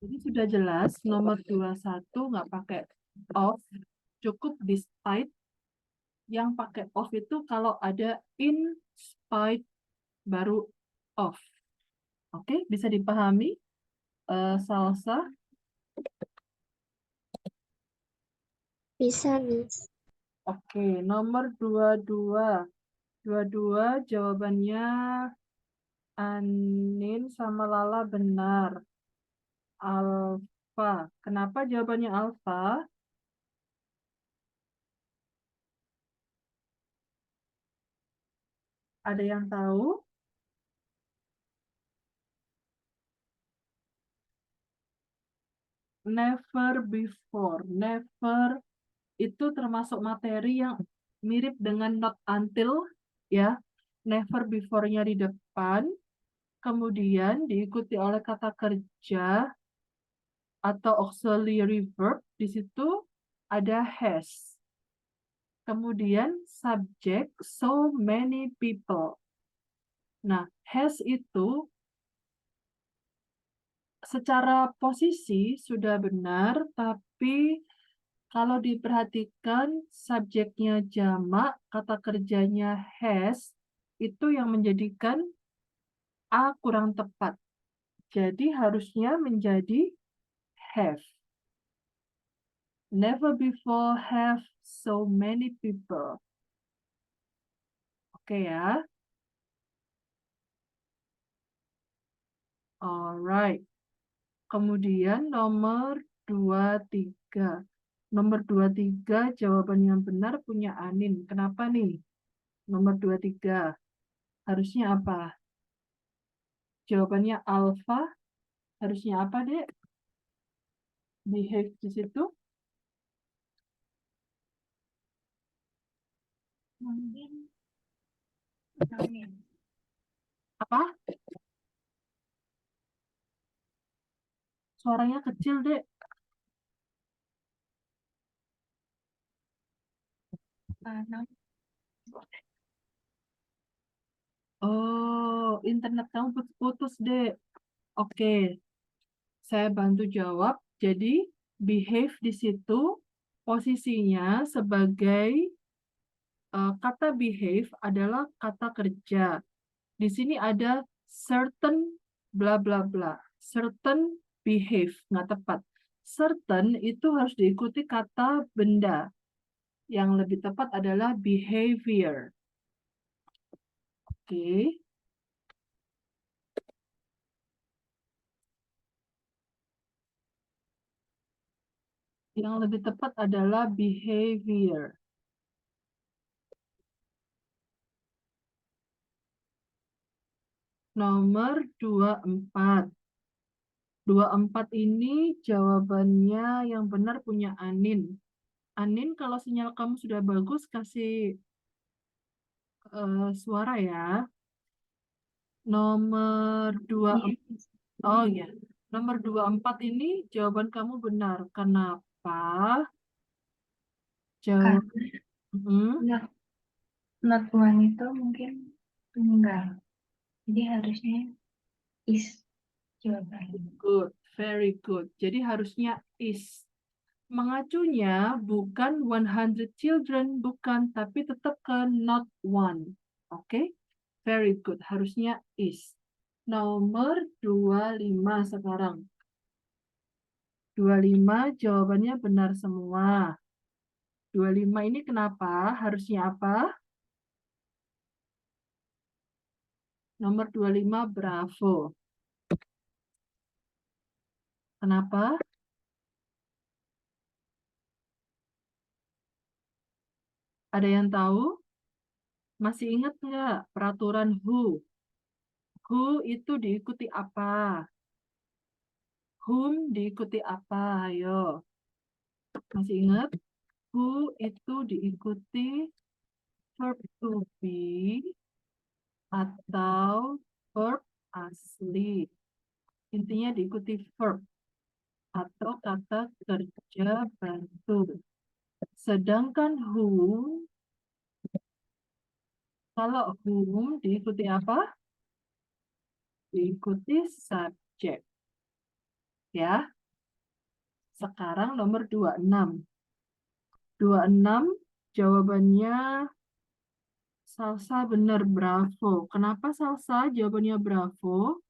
Jadi sudah jelas nomor 21 nggak pakai of, cukup despite. Yang pakai of itu kalau ada in, spite, baru of. Oke, bisa dipahami, Salsa? Bisa, Miss. Oke, nomor 22. 22 jawabannya Anin sama Lala benar. Alfa. Kenapa jawabannya alfa? Ada yang tahu? Never before. Never itu termasuk materi yang mirip dengan not until, ya. Never before-nya di depan, kemudian diikuti oleh kata kerja atau auxiliary verb. Di situ ada has. Kemudian subject so many people. Nah, has itu secara posisi sudah benar, tapi kalau diperhatikan subjeknya jamak, kata kerjanya has, itu yang menjadikan A kurang tepat. Jadi harusnya menjadi have. Never before have so many people. Oke ya. Alright. Kemudian nomor 23. Nomor 23 jawaban yang benar punya Anin. Kenapa nih? Nomor 23. Harusnya apa? Jawabannya alfa. Harusnya apa, Dek? Behave di situ. Mungkin Apa? Suaranya kecil, Dek. Oh, internet kamu putus-putus, Dek. Oke, saya bantu jawab. Jadi, behave di situ posisinya sebagai kata behave adalah kata kerja. Di sini ada certain bla bla bla. Certain behave, nggak tepat. Certain itu harus diikuti kata benda. Yang lebih tepat adalah behavior. Oke. Yang lebih tepat adalah behavior. Nomor 24. 24 ini jawabannya yang benar punya Anin. Anin, kalau sinyal kamu sudah bagus, kasih suara ya. Nomor 24. Oh ya. Nomor 24 ini jawaban kamu benar. Kenapa? Jawab. Karena not one itu mungkin tunggal. Jadi harusnya is jawabannya. Good, very good. Jadi harusnya is. Mengacunya bukan 100 children, bukan, tapi tetap ke not one. Oke? Very good. Harusnya is. Nomor 25 sekarang. 25 jawabannya benar semua. 25 ini kenapa? Harusnya apa? Nomor 25 bravo. Kenapa? Ada yang tahu? Masih ingat nggak peraturan who? Who itu diikuti apa? Whom diikuti apa? Ayo. Masih ingat? Who itu diikuti verb to be atau verb asli. Intinya diikuti verb atau kata kerja bantu. Sedangkan whom, kalau whom diikuti apa? Diikuti subjek. Ya. Sekarang nomor 26. 26 jawabannya Salsa benar, bravo. Kenapa Salsa? Jawabannya bravo.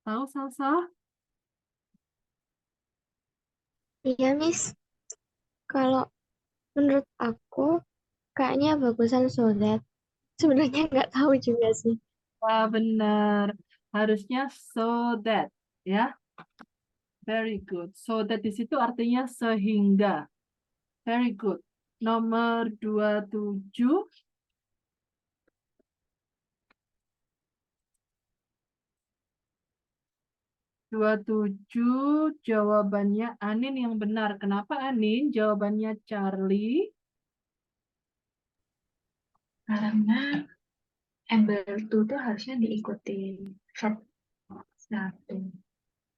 Tahu Salsa? Iya, Miss. Kalau menurut aku, kayaknya bagusan so that. Sebenarnya nggak tahu juga sih. Wah, benar. Harusnya so that, ya. Very good. So that di situ artinya sehingga. Very good. Nomor 27. 27 jawabannya Anin yang benar. Kenapa Anin? Jawabannya Charlie. Karena able to tuh harusnya diikuti verb satu.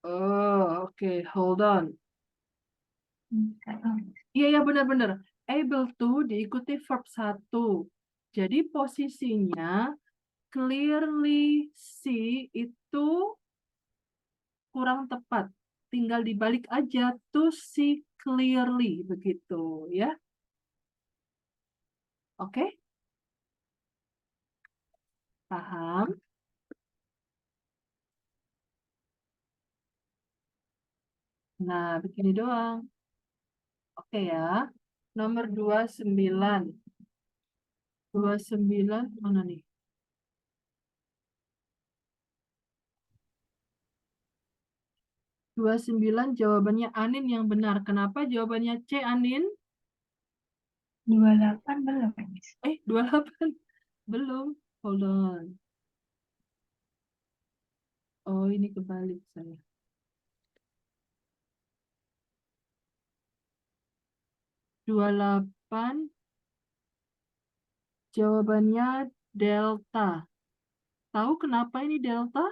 Oh, oke. Hold on. Nggak tahu. Iya, ya benar-benar. Able to diikuti verb 1. Jadi posisinya clearly see itu kurang tepat. Tinggal dibalik aja to see clearly begitu ya. Oke? Paham? Nah, begini doang. Oke ya. Nomor 29. 29 mana nih? 29 jawabannya Anin yang benar. Kenapa jawabannya C, Anin? 28 belum, Miss. 28. Belum. Hold on. Oh, ini kebalik saya. 28 jawabannya delta. Tahu kenapa ini delta?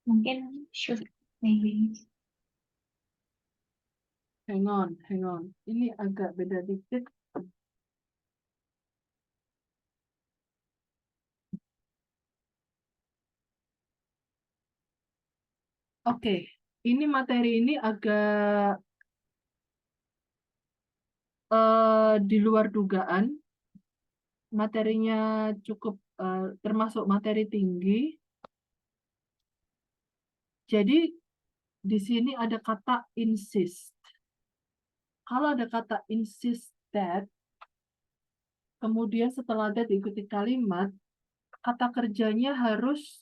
Mungkin should, maybe. Hang on, hang on. Ini agak beda dikit. Oke, ini materi ini agak di luar dugaan. Materinya cukup termasuk materi tinggi. Jadi di sini ada kata insist. Kalau ada kata insist that, kemudian setelah that diikuti kalimat, kata kerjanya harus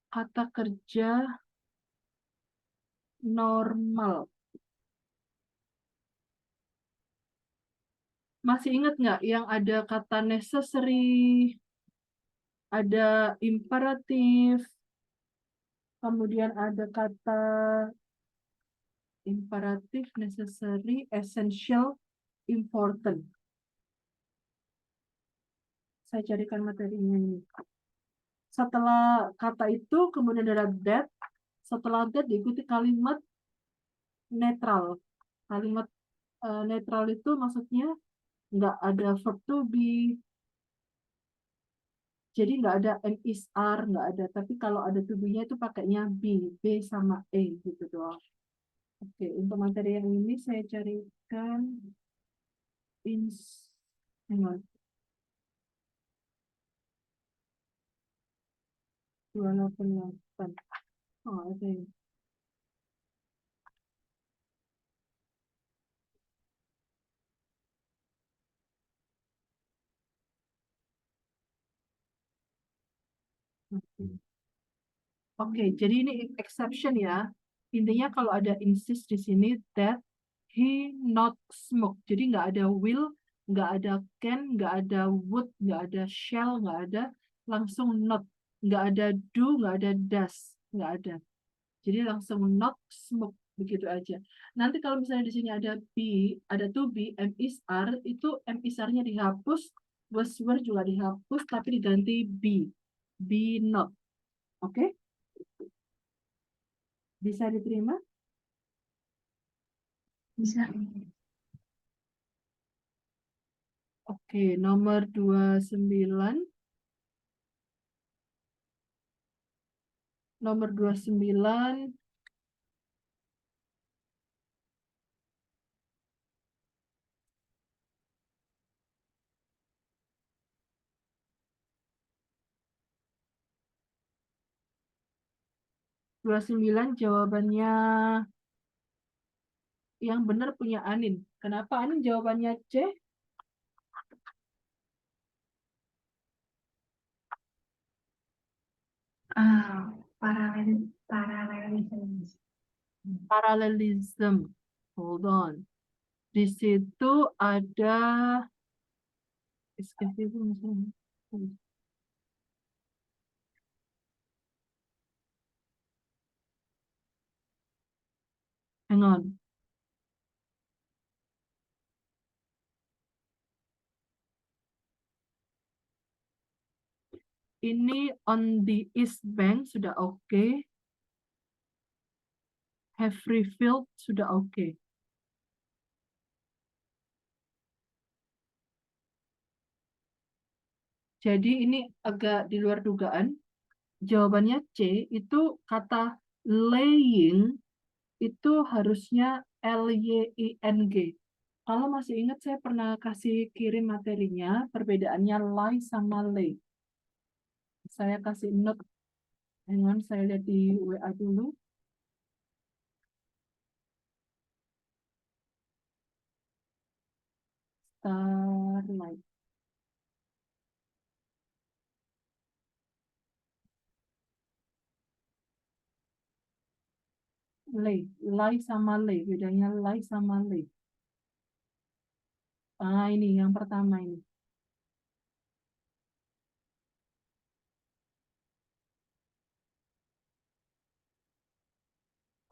kata kerja normal. Masih ingat nggak yang ada kata necessary, ada imperatif, kemudian ada kata imperatif, necessary, essential, important. Saya carikan materinya ini. Setelah kata itu, kemudian ada that. Setelah that diikuti kalimat netral. Kalimat netral itu maksudnya nggak ada verb to be. Jadi nggak ada am is are, nggak ada. Tapi kalau ada to be-nya itu pakainya be. B sama E gitu doang. Oke, untuk materi yang ini saya carikan hang on. 288. Oh, oke. Oke, jadi ini exception ya. Intinya kalau ada insist di sini that he not smoke. Jadi nggak ada will, nggak ada can, nggak ada would, nggak ada shall, nggak ada, langsung not. Nggak ada do, nggak ada does, nggak ada. Jadi langsung not smoke begitu aja. Nanti kalau misalnya di sini ada be, ada to be, am is are, itu am is are-nya dihapus, was were juga dihapus, tapi diganti be. Be not. Oke? Bisa diterima? Bisa. Oke, nomor 29. Nomor 29. Jawabannya yang benar punya Anin. Kenapa Anin jawabannya C? Paralelism. Parallelism. Hold on. Di situ ada hang on. Ini on the east bank sudah oke. Have refilled sudah oke. Jadi ini agak di luar dugaan. Jawabannya C itu kata laying itu harusnya L-Y-I-N-G. Kalau masih ingat saya pernah kasih kirim materinya, perbedaannya lie sama lay. Saya kasih note. Hang on, saya lihat di WA dulu. Starlight. Lie sama lay, bedanya lie sama lay. Ah, ini yang pertama ini.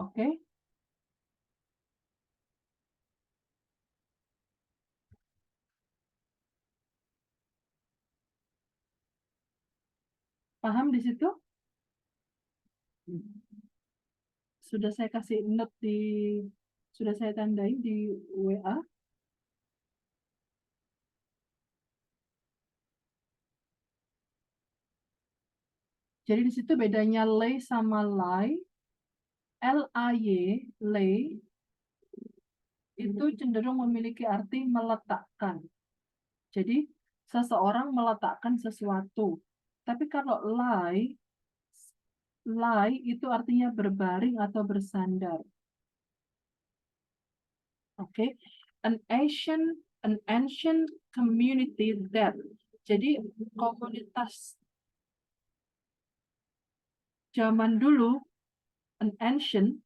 Oke. Paham di situ? Sudah saya kasih note sudah saya tandai di WA. Jadi di situ bedanya lay sama lie. L-A-Y, lay, itu cenderung memiliki arti meletakkan. Jadi seseorang meletakkan sesuatu. Tapi kalau lie itu artinya berbaring atau bersandar. Oke. An ancient community that. Jadi komunitas zaman dulu, an ancient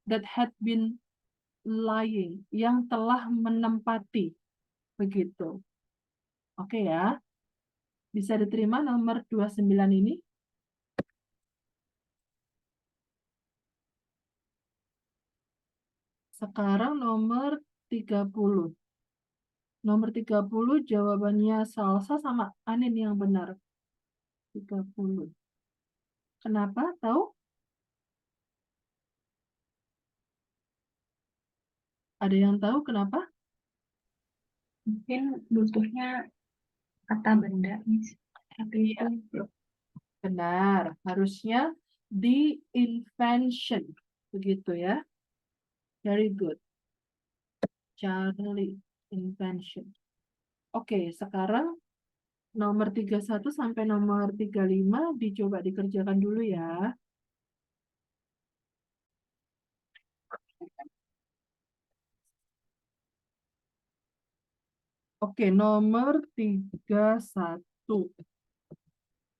that had been lying, yang telah menempati. Begitu. Oke ya. Bisa diterima nomor 29 ini? Sekarang nomor 30. Nomor 30 jawabannya Salsa sama Anin yang benar. 30. Kenapa? Tahu? Ada yang tahu kenapa? Mungkin butuhnya kata benda, Miss. Tapi itu belum. Benar. Harusnya the invention. Begitu ya. Very good. Charlie invention. Oke, sekarang nomor 31 sampai nomor 35 dicoba dikerjakan dulu ya. Oke, nomor 31.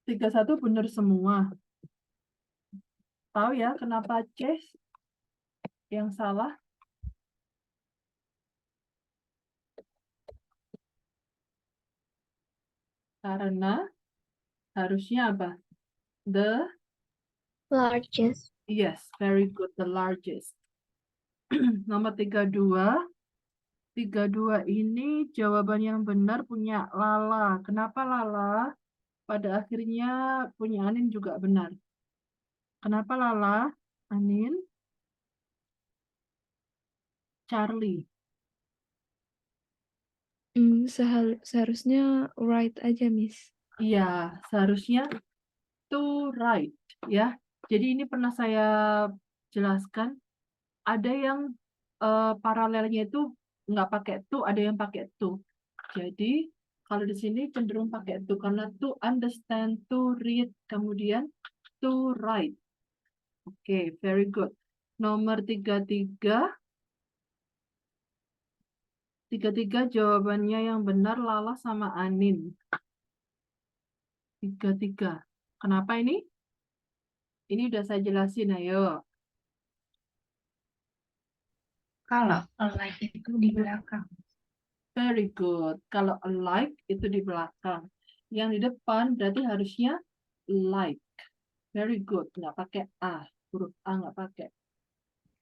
31 benar semua. Tahu ya kenapa C yang salah? Karena harusnya apa? The Largest. yes, very good, the largest. Nomor 32. 32 ini jawaban yang benar punya Lala. Kenapa Lala? Pada akhirnya punya Anin juga benar. Kenapa Lala? Anin? Charlie. Seharusnya right aja, Miss. Iya, seharusnya to right ya. Jadi ini pernah saya jelaskan, ada yang paralelnya itu nggak pakai to, ada yang pakai to. Jadi kalau di sini cenderung pakai to karena to understand, to read, kemudian to write. Oke, very good. Nomor 33. 33 jawabannya yang benar Lala sama Anin. 33. Kenapa ini? Ini udah saya jelasin, ayo. Kalau like itu di belakang. Very good. Kalau like itu di belakang. Yang di depan berarti harusnya like. Very good. Nggak pakai A. Huruf A nggak pakai.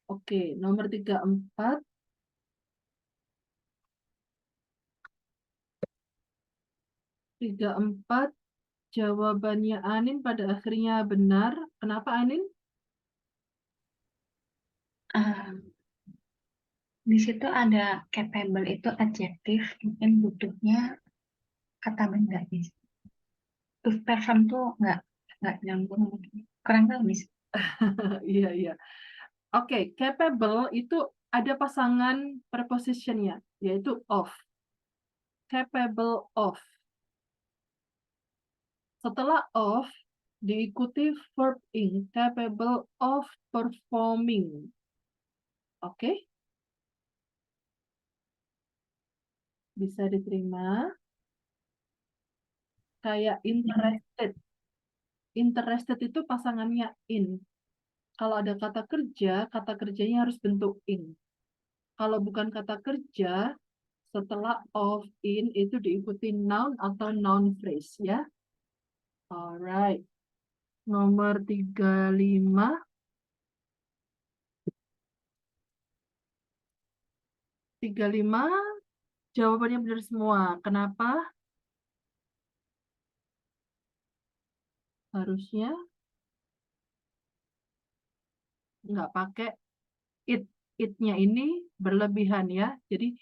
Oke, nomor 34. 34. Jawabannya Anin pada akhirnya benar. Kenapa Anin? Di situ ada capable itu adjektif, mungkin butuhnya kata benda, Miss. To perform tuh nggak nyambung mungkin. Kurang tahu, Miss. Iya, iya. Oke, capable itu ada pasangan prepositionnya, yaitu of. Capable of. Setelah of, diikuti verb ing, capable of performing. Oke? Bisa diterima. Kayak interested. Interested itu pasangannya in. Kalau ada kata kerjanya harus bentuk in. Kalau bukan kata kerja, setelah of, in itu diikuti noun atau noun phrase ya. Alright. Nomor 35. 35 jawabannya benar semua. Kenapa? Harusnya nggak pakai it. It-nya ini berlebihan ya. Jadi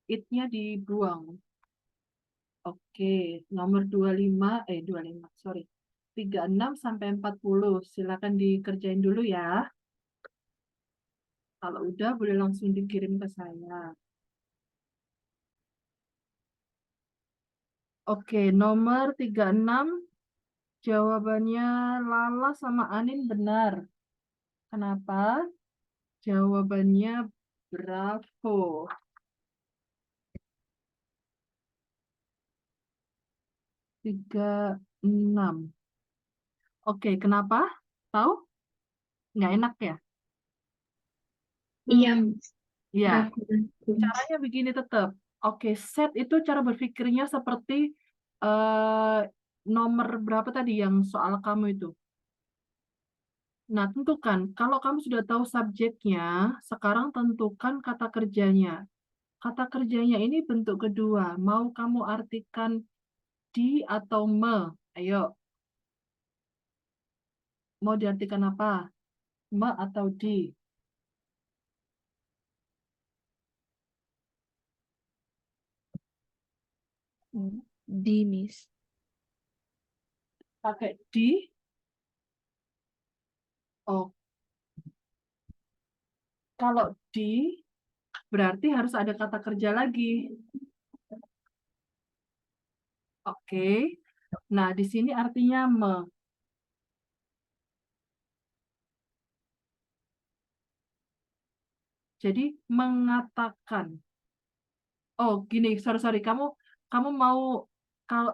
it-nya dibuang. Oke, nomor 25, sorry. 36 sampai 40. Silakan dikerjain dulu ya. Kalau udah boleh langsung dikirim ke saya. Oke, nomor 36 jawabannya Lala sama Anin benar. Kenapa? Jawabannya bravo. 36. Oke, kenapa? Tahu? Nggak enak ya? Iya, Hmm, Miss. ya. Ragu-ragu, Miss. Caranya begini tetap. Oke, set itu cara berpikirnya seperti eh, nomor berapa tadi yang soal kamu itu. Nah, tentukan. Kalau kamu sudah tahu subjeknya, sekarang tentukan kata kerjanya. Kata kerjanya ini bentuk kedua. Mau kamu artikan di atau me? Ayo, mau diartikan apa? Me atau di? Di, Miss. Pakai di? Oh, kalau di berarti harus ada kata kerja lagi. Oke. Nah, di sini artinya me. Jadi mengatakan. Oh, gini, sorry. Kamu mau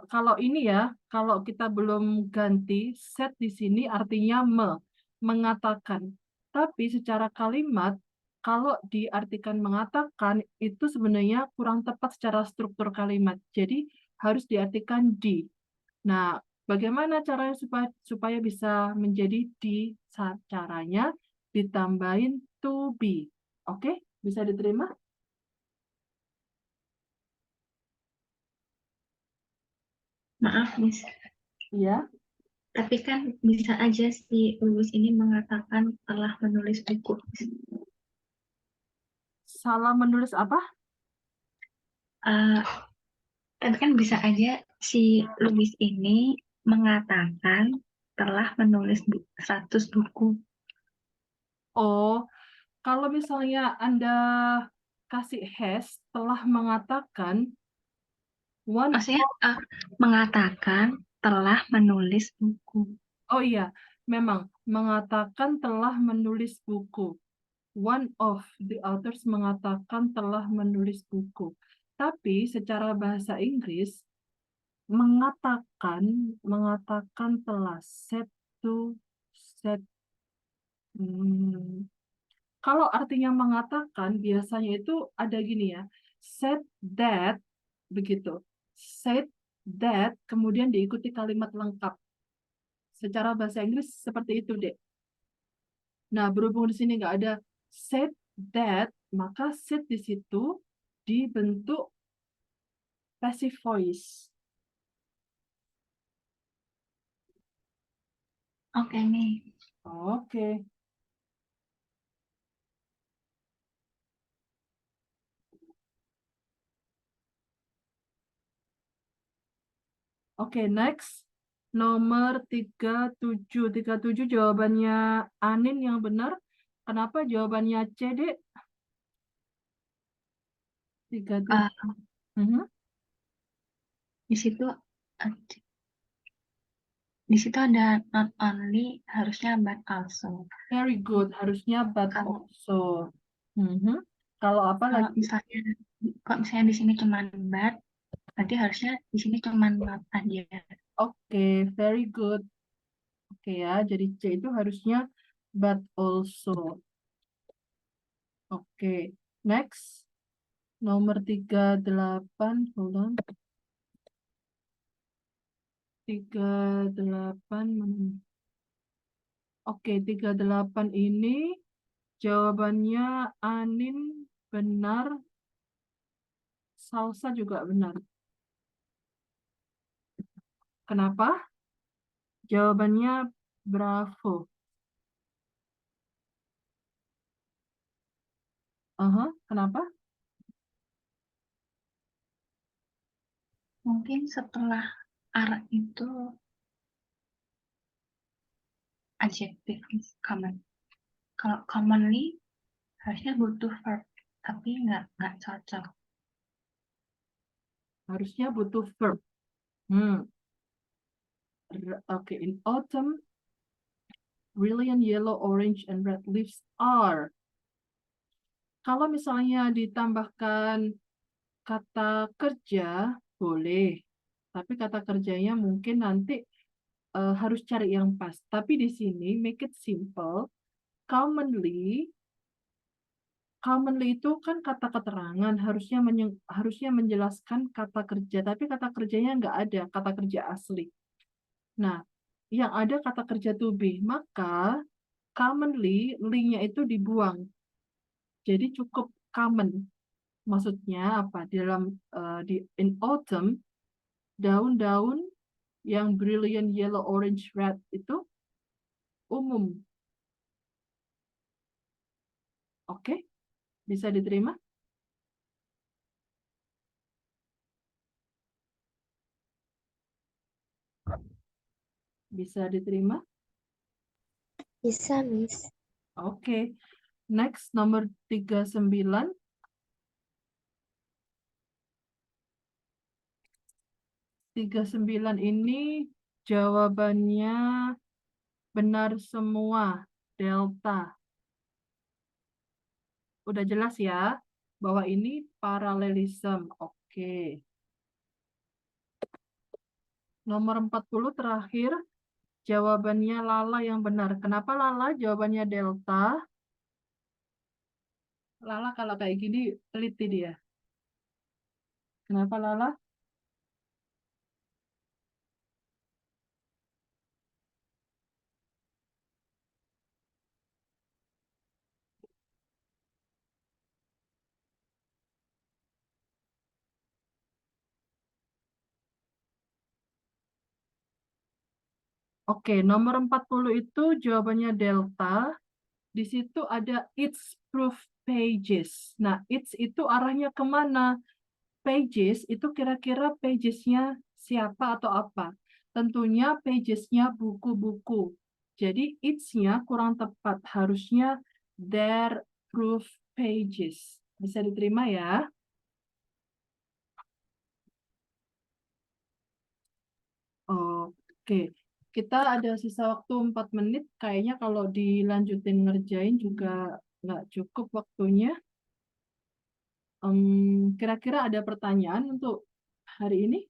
kalau ini ya, kalau kita belum ganti set di sini artinya mengatakan. Tapi secara kalimat kalau diartikan mengatakan itu sebenarnya kurang tepat secara struktur kalimat. Jadi harus diartikan di. Nah, bagaimana caranya supaya bisa menjadi di? Caranya ditambahin to be. Oke, bisa diterima? Maaf, Miss. Iya. Tapi kan bisa aja si lulus ini mengatakan telah menulis buku. Salah menulis apa? Tapi kan bisa aja si Louis ini mengatakan telah menulis 100 buku. Oh, kalau misalnya Anda kasih has telah mengatakan one. Maksudnya mengatakan telah menulis buku. Oh iya, memang mengatakan telah menulis buku. One of the authors mengatakan telah menulis buku. Tapi secara bahasa Inggris mengatakan telah said to said. Kalau artinya mengatakan biasanya itu ada gini ya, said that begitu. Said that kemudian diikuti kalimat lengkap. Secara bahasa Inggris seperti itu, Dek. Nah, berhubung di sini nggak ada said that, maka said di situ dibentuk passive voice. Oke nih. Oke. Oke, next. Nomor 37. 37 jawabannya Anin yang benar. Kenapa jawabannya C, Dek? 37. Di situ ada not only, harusnya but also. Very good. Harusnya but Kalau also. Kalau apa kalau lagi? misalnya di sini cuma but, berarti harusnya di sini cuma not aja. Oke, very good. Oke ya, jadi C itu harusnya but also. Oke, next. Nomor 38, hold on. 38. Oke, 38 ini jawabannya Anin benar. Salsa juga benar. Kenapa? Jawabannya bravo. Kenapa? Mungkin setelah are itu adjective common. Kalau commonly harusnya butuh verb, tapi nggak cocok. Harusnya butuh verb. Oke, in autumn, brilliant yellow, orange, and red leaves are. Kalau misalnya ditambahkan kata kerja, boleh. Tapi kata kerjanya mungkin nanti harus cari yang pas. Tapi di sini, make it simple. Commonly itu kan kata keterangan, harusnya menjelaskan kata kerja. Tapi kata kerjanya nggak ada, kata kerja asli. Nah, yang ada kata kerja to be. Maka commonly, li-nya itu dibuang. Jadi cukup common. Maksudnya apa? In autumn, daun-daun yang brilliant yellow, orange, red itu umum. Oke? Bisa diterima? Bisa diterima? Bisa, Miss. Oke. Next, nomor 39. 39 ini jawabannya benar semua. Delta. Udah jelas ya bahwa ini paralelism. Oke. Nomor 40 terakhir. Jawabannya Lala yang benar. Kenapa Lala? Jawabannya Delta. Lala kalau kayak gini teliti dia. Kenapa Lala? Oke, nomor 40 itu jawabannya Delta. Di situ ada its proof pages. Nah, its itu arahnya kemana? pages itu kira-kira pagesnya siapa atau apa? Tentunya pagesnya buku-buku. Jadi it's-nya kurang tepat. Harusnya their proof pages. Bisa diterima ya? Oke. Kita ada sisa waktu 4 menit. Kayaknya kalau dilanjutin ngerjain juga nggak cukup waktunya. Kira-kira ada pertanyaan untuk hari ini?